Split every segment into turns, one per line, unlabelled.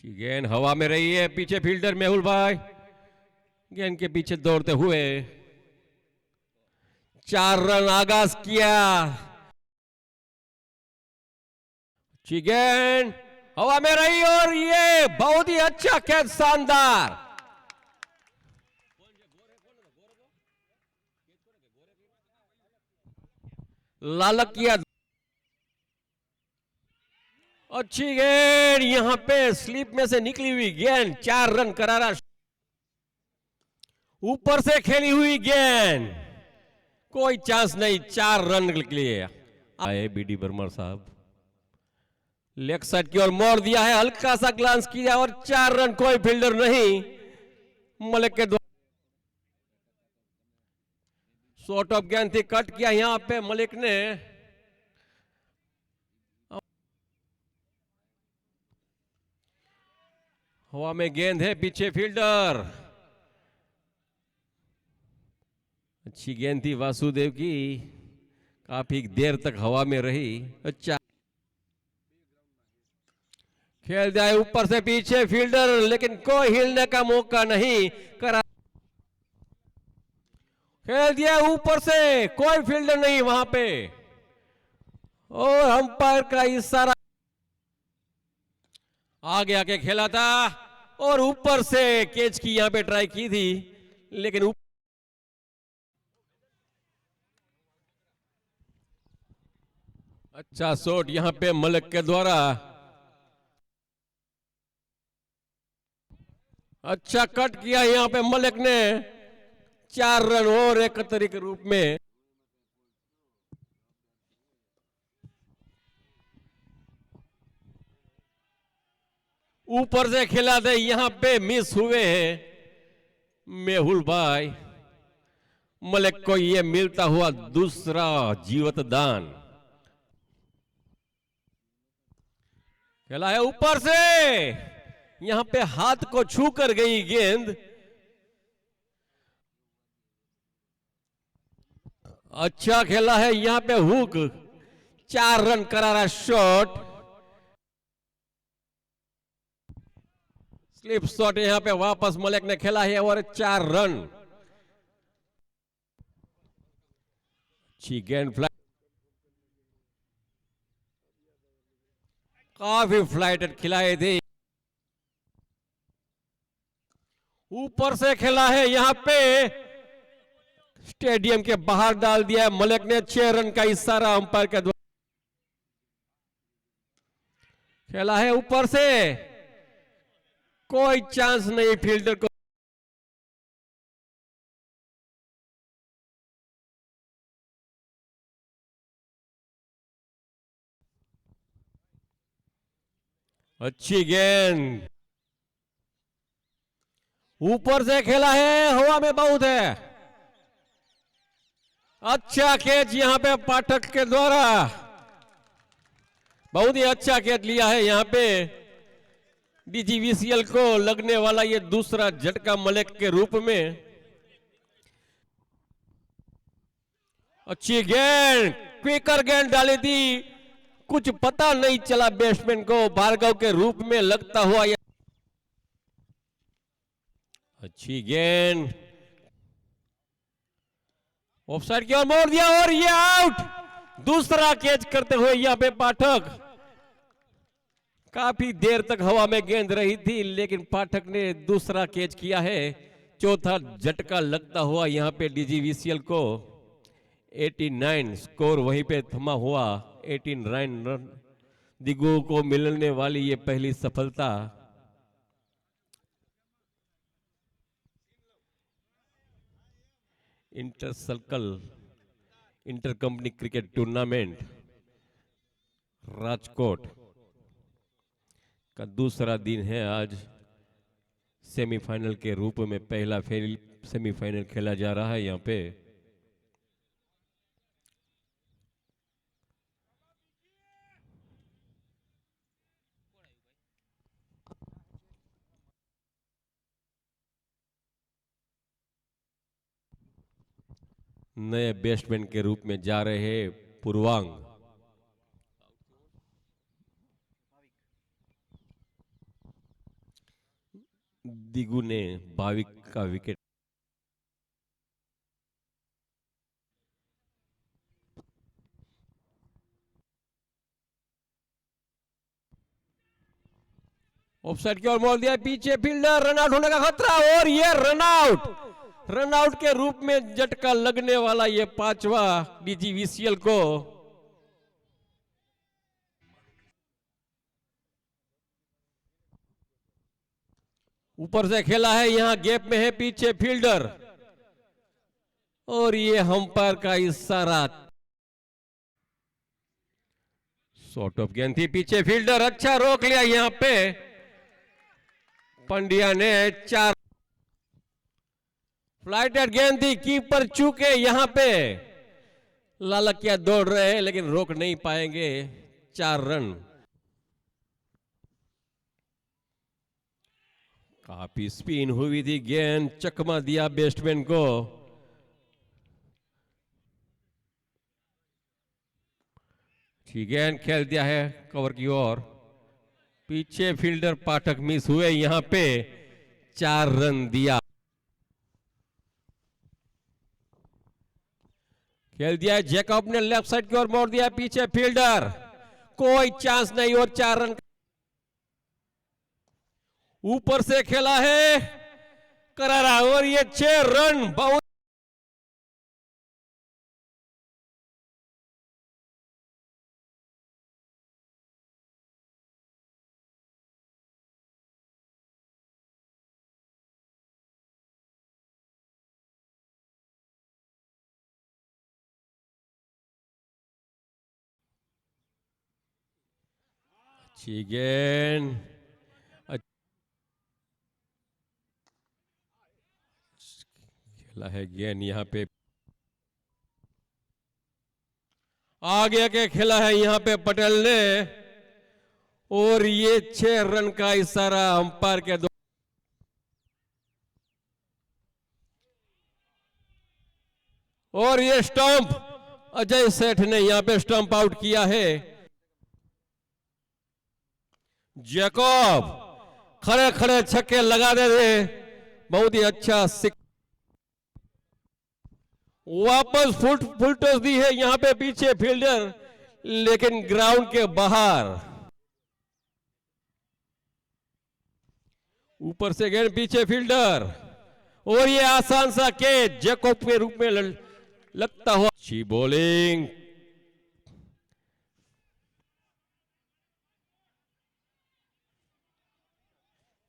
गेंद हवा में रही है, पीछे फील्डर मेहुल भाई गेंद के पीछे दौड़ते हुए 4 रन आगाज किया। गेंद हवा में रही और ये बहुत ही अच्छा कैच, शानदार। लालक किया, अच्छी गेंद यहां पे स्लिप में से निकली हुई गेंद, 4 रन करारा। ऊपर से खेली हुई गेंद, कोई चांस नहीं, 4 रन के लिए आए बीडी वर्मा साहब। लेग साइड की ओर मोड़ दिया है, हल्का सा ग्लांस किया और 4 रन, कोई फील्डर नहीं। मलिक के द्वारा शॉर्ट ऑफ गेंद थी, कट किया यहां पे मलिक ने। हवा में गेंद है, पीछे फील्डर। अच्छी गेंद थी वासुदेव की, काफी देर तक हवा में रही। अच्छा खेल जाए ऊपर से पीछे फील्डर, लेकिन कोई हिलने का मौका नहीं करा। खेल दिया ऊपर से, कोई फील्डर नहीं वहां पे और अंपायर का इशारा। आगे आके खेला था और ऊपर से कैच की यहां पे ट्राई की थी, लेकिन अच्छा शॉट यहां पे मलिक के द्वारा। अच्छा कट किया यहां पे मलिक ने, 4 रन और एकत्र के रूप में। ऊपर से खेला था, यहां पे मिस हुए हैं मेहुल भाई। मलिक को यह मिलता हुआ दूसरा जीवत दान। खेला है ऊपर से, यहां पे हाथ को छू कर गई गेंद। अच्छा खेला है यहां पे हुक, 4 रन करारा शॉट। स्लिप शॉट यहां पे वापस मलिक ने खेला है और 4 रन। अच्छी गेंद, फ्लाइट, काफी फ्लाइटेड खिलाए थे। ऊपर से खेला है यहां पे, स्टेडियम के बाहर डाल दिया मलिक ने। 6 रन का इशारा अंपायर के द्वारा। खेला है ऊपर से, कोई चांस नहीं फील्डर को। अच्छी गेंद ऊपर से खेला है, हवा में बहुत है। अच्छा कैच यहां पे पाठक के द्वारा, बहुत ही अच्छा कैच लिया है यहां पे। डीजीवीसीएल को लगने वाला ये दूसरा झटका मलिक के रूप में। अच्छी गेंद, क्विकर गेंद डाली थी, कुछ पता नहीं चला बैट्समैन को, भार्गव के रूप में लगता हुआ। अच्छी गेंद ऑफसाइड की ओर मोड़ दिया और ये आउट। दूसरा कैच करते हुए यहां पे पाठक, काफी देर तक हवा में गेंद रही थी, लेकिन पाठक ने दूसरा कैच किया है। चौथा झटका लगता हुआ यहां पे डीजीवीसीएल को। 89 स्कोर वहीं पे थमा हुआ। 89 रन दिगो को मिलने वाली ये पहली सफलता। Inter circle inter company cricket tournament Rajkot का दूसरा दिन है आज। सेमीफाइनल के रूप में पहला सेमीफाइनल खेला जा रहा है यहां पे। नए बैट्समैन के रूप में जा रहे हैं पूर्वांग। दिगू ने भाविक का विकेट। ऑफसाइड की ओर मोड़ दिया, पीछे फील्डर, रन आउट होने का खतरा, और ये रन आउट के रूप में झटका लगने वाला ये पांचवा डीजीवीसीएल को। ऊपर से खेला है, यहां गैप में है, पीछे फील्डर, और ये अंपायर का इशारा। शॉर्ट ऑफ गेंद थी, पीछे फील्डर, अच्छा रोक लिया यहां पे पंड्या ने। 4 फ्लाइटेड गेंद थी, कीपर चूके यहां पे। लालकिया दौड़ रहे हैं लेकिन रोक नहीं पाएंगे। 4 रन। काफी स्पिन हुई थी गेंद, चकमा दिया बैट्समैन को। ठीक गेंद खेल दिया है कवर की ओर, पीछे फील्डर पाठक मिस हुए यहां पे। 4 रन दिया। खेल दिया है जैकब ने, लेफ्ट साइड की ओर मोड़ दिया, पीछे फील्डर, कोई चांस नहीं, और 4 रन। ऊपर से खेला है करारा, और ये 6 रन। बहुत अच्छी गेंद, खेला है गेंद यहां पे, आगे के खेला है यहां पे पटेल ने, और ये 6 रन का इशारा अंपायर के द्वारा। और ये स्टंप, अजय सेठ ने यहां पे स्टंप आउट किया है। जैकब खड़े खड़े छक्के लगा दे थे, बहुत ही अच्छा सिक। वापस फुल टॉस दी है यहां पे, पीछे फील्डर लेकिन ग्राउंड के बाहर। ऊपर से गेंद, पीछे फील्डर, और ये आसान सा कैच जैकब के रूप में लगता हुआ। अच्छी बॉलिंग,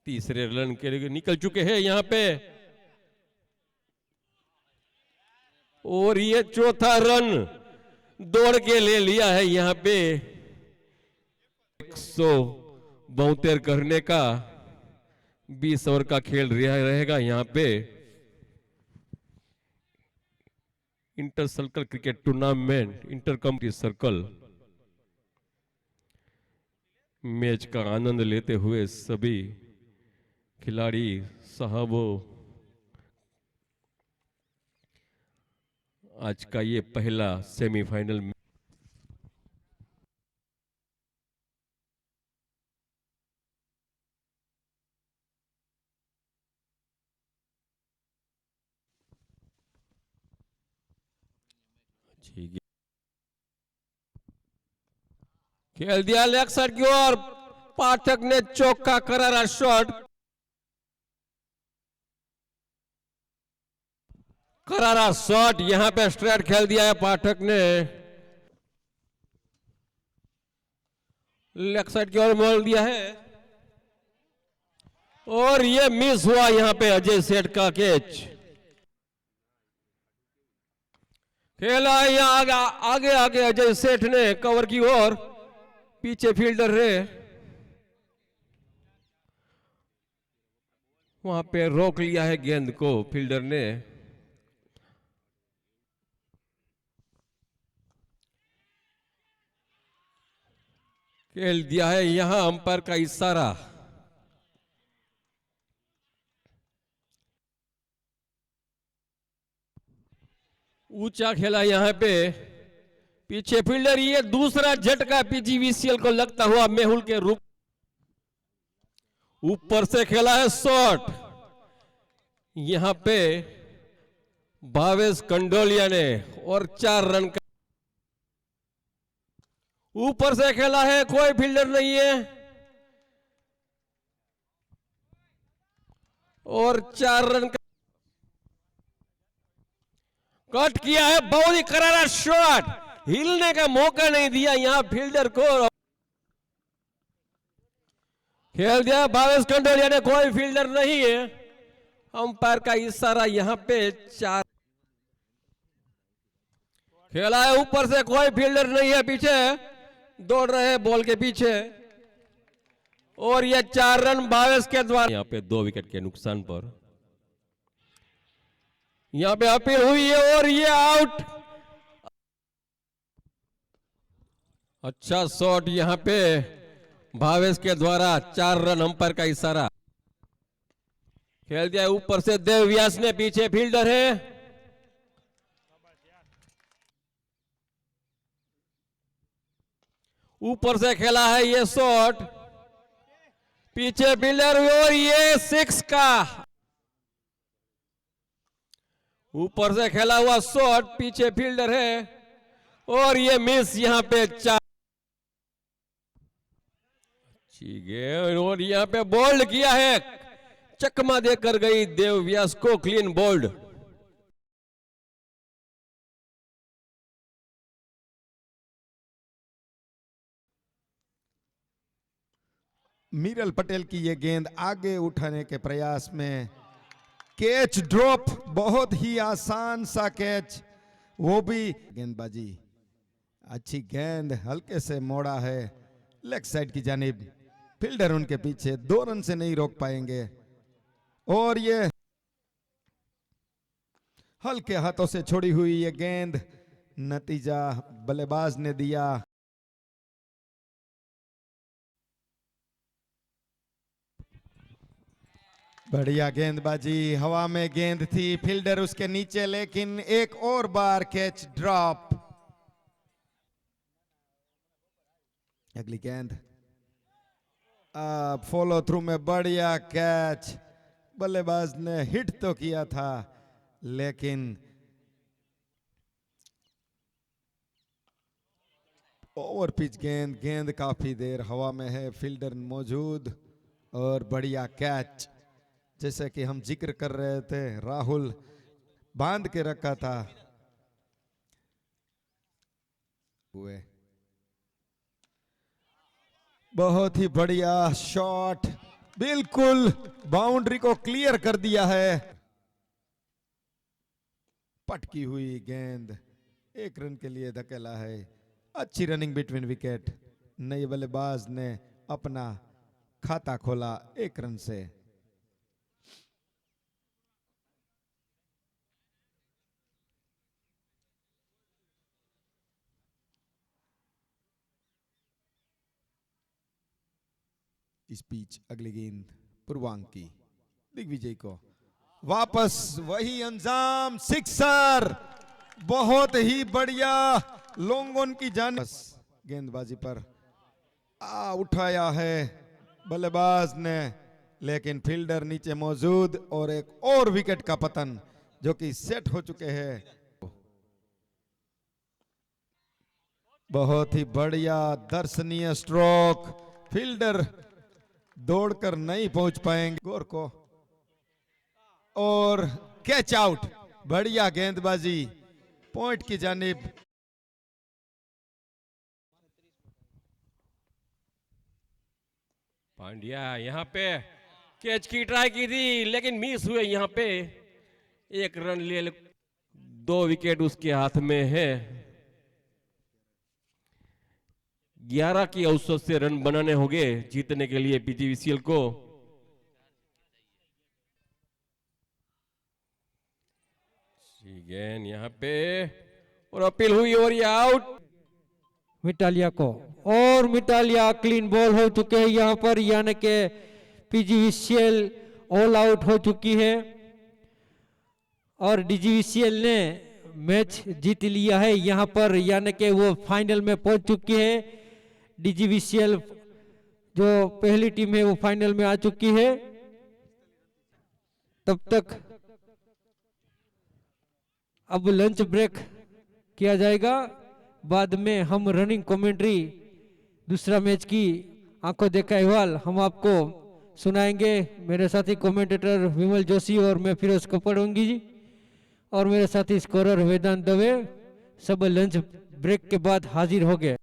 तीसरे रन के लिए निकल चुके हैं यहां पे, और ये चौथा रन दौड़ के ले लिया है यहां पे। 172 करने का 20 ओवर का खेल रहेगा यहां पे। Inter circle cricket tournament, inter community circle match का आनंद लेते हुए सभी खिलाड़ी साहबों, आज का ये पहला सेमीफाइनल खेल दिया लेग साइड की ओर, पाठक ने चौका करारा शॉट, करारा शॉट यहां पे स्ट्रेट खेल दिया है पाठक ने। लेग साइड की ओर मोड़ दिया है, और ये मिस हुआ यहां पे अजय सेठ का कैच। खेला यहां आगे आगे अजय सेठ ने कवर की ओर, पीछे फील्डर है, वहां पे रोक लिया है गेंद को फील्डर ने। खेल दिया है यहां अंपायर का इशारा। ऊंचा खेला यहां पे, पीछे फील्डर, ये दूसरा झटका पीजीवीसीएल को लगता हुआ मेहुल के रूप। ऊपर से खेला है शॉट, यहां पे भावेश कंडोलिया ने, और 4 रन का। ऊपर से खेला है, कोई फील्डर नहीं है, और 4 रन का कट किया है। बहुत ही करारा शॉट, हिलने का मौका नहीं दिया यहां फील्डर को, खेल दिया भावेश कंडोलिया ने, कोई फील्डर नहीं है। अंपायर का इशारा यहां पे 4 खेला है, ऊपर से कोई फील्डर नहीं है, पीछे दौड़ रहे हैं बॉल के पीछे, और ये 4 रन भावेश के द्वारा। यहां पे 2 विकेट के नुकसान पर यहां पे अपील हुई है और ये आउट। अच्छा शॉट यहां पे भावेश के द्वारा, 4 रन, अंपायर का इशारा। खेल दिया ऊपर से देव व्यास ने, पीछे फील्डर है, ऊपर से खेला है ये शॉट, पीछे फील्डर, और ये 6 का। ऊपर से खेला हुआ शॉट, पीछे फील्डर है, और ये मिस यहां पे 4। ठीक है, और यहां पे बोल्ड किया है, चकमा देकर गई देव व्यास को, क्लीन बोल्ड।
मीरल पटेल की ये गेंद आगे उठाने के प्रयास में कैच ड्रॉप, बहुत ही आसान सा कैच, वो भी गेंदबाजी अच्छी, गेंद हल्के से मोड़ा है लेग साइड की जानिब, फील्डर उनके पीछे, 2 रन से नहीं रोक पाएंगे, और ये हल्के हाथों से छोड़ी हुई ये गेंद, नतीजा बल्लेबाज ने दिया। बढ़िया गेंदबाजी, हवा में गेंद थी, फील्डर उसके नीचे, लेकिन एक और बार कैच ड्रॉप। अगली गेंद, फॉलो थ्रू में बढ़िया कैच, बल्लेबाज ने हिट तो किया था, लेकिन ओवर पिच गेंद, गेंद काफी देर हवा में है, फील्डर मौजूद, और बढ़िया कैच। जैसे कि हम जिक्र कर रहे थे, राहुल बांध के रखा था, हुए बहुत ही बढ़िया शॉट, बिल्कुल बाउंड्री को क्लियर कर दिया है। पटकी हुई गेंद 1 रन के लिए धकेला है, अच्छी रनिंग बिटवीन विकेट, नए बल्लेबाज ने अपना खाता खोला 1 रन से। इस बीच अगली गेंद पूर्वांक की, दिग्विजय को वापस वही अंजाम, सिक्सर, बहुत ही बढ़िया लॉन्ग ऑन की जान, गेंदबाजी पर उठाया है बल्लेबाज ने, लेकिन फील्डर नीचे मौजूद, और एक और विकेट का पतन जो कि सेट हो चुके हैं। बहुत ही बढ़िया दर्शनीय स्ट्रोक, फील्डर दौड़कर नहीं पहुंच पाएंगे गोर को, और कैच आउट, बढ़िया गेंदबाजी, पॉइंट की जानिब।
पांड्या यहां पे कैच की ट्राई की थी, लेकिन मिस हुए, यहां पे 1 रन ले, 2 विकेट उसके हाथ में है। 11 की औसत से रन बनाने होंगे जीतने के लिए पीजीवीसीएल को। गेंद यहां पे, और अपील हुई, और ये आउट
मिटालिया को, और मिटालिया क्लीन बॉल हो चुके हैं यहां पर, यानी कि पीजीवीसीएल ऑल आउट हो चुकी है, और डीजीवीसीएल ने मैच जीत लिया है यहां पर, यानी कि वो फाइनल में पहुंच चुकी है। डीजीवीसीएल जो पहली टीम है वो फाइनल में आ चुकी है। तब तक अब लंच ब्रेक किया जाएगा। बाद में हम रनिंग कमेंट्री दूसरा मैच की आंखों देखा अहवाल हम आपको सुनाएंगे। मेरे साथी कमेंटेटर विमल जोशी और मैं फिरोज कपड़ोंगी जी और मेरे साथी स्कोरर वेदांत दवे सब लंच ब्रेक के बाद हाजिर हो गए।